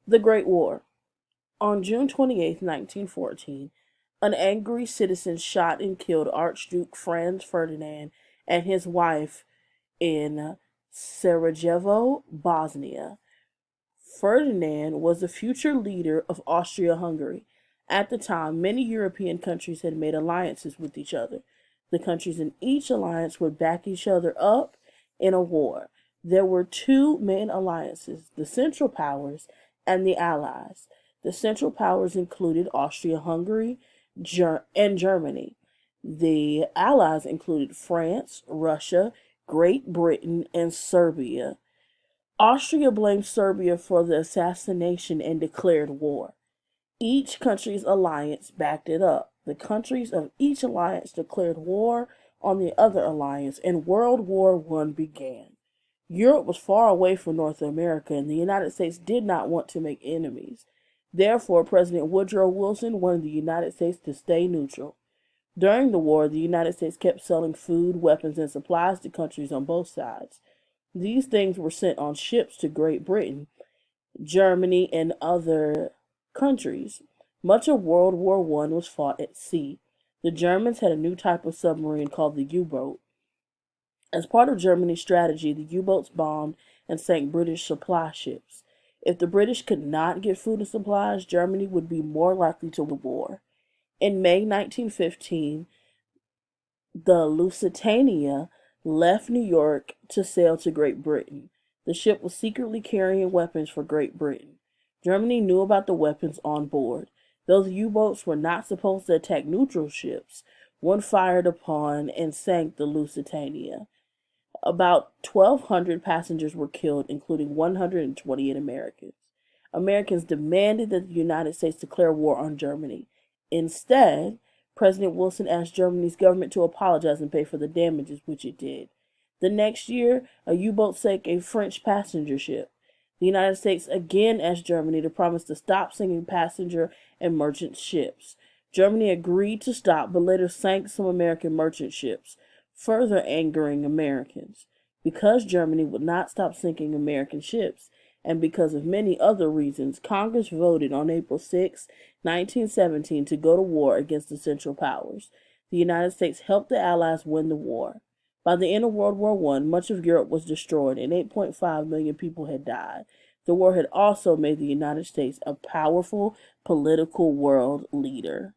The Great War. On June 28, 1914, an angry citizen shot and killed Archduke Franz Ferdinand and his wife in Sarajevo, Bosnia. Ferdinand was the future leader of Austria Hungary. At the time, many European countries had made alliances with each other. The countries in each alliance would back each other up in a war. There were two main alliances, the Central Powers and the Allies. The Central Powers included Austria Hungary and Germany. The Allies included France, Russia, Great Britain, and Serbia. Austria blamed Serbia for the assassination and declared war. Each country's alliance backed it up. The countries of each alliance declared war on the other alliance, and World War I began. Europe was far away from North America, and the United States did not want to make enemies. Therefore, President Woodrow Wilson wanted the United States to stay neutral. During the war, the United States kept selling food, weapons, and supplies to countries on both sides. These things were sent on ships to Great Britain, Germany, and other countries. Much of World War I was fought at sea. The Germans had a new type of submarine called the U-boat. As part of Germany's strategy, the U-boats bombed and sank British supply ships. If the British could not get food and supplies, Germany would be more likely to win the war. In May 1915, the Lusitania left New York to sail to Great Britain. The ship was secretly carrying weapons for Great Britain. Germany knew about the weapons on board. Though the U-boats were not supposed to attack neutral ships, one fired upon and sank the Lusitania. About 1,200 passengers were killed, including 128 Americans. Americans demanded that the United States declare war on Germany. Instead, President Wilson asked Germany's government to apologize and pay for the damages, which it did. The next year, a U-boat sank a French passenger ship. The United States again asked Germany to promise to stop sinking passenger and merchant ships. Germany agreed to stop, but later sank some American merchant ships, further angering Americans. Because Germany would not stop sinking American ships, and because of many other reasons, Congress voted on April 6, 1917 to go to war against the Central Powers. The United States helped the Allies win the war. By the end of World War I, much of Europe was destroyed and 8.5 million people had died. The war had also made the United States a powerful political world leader.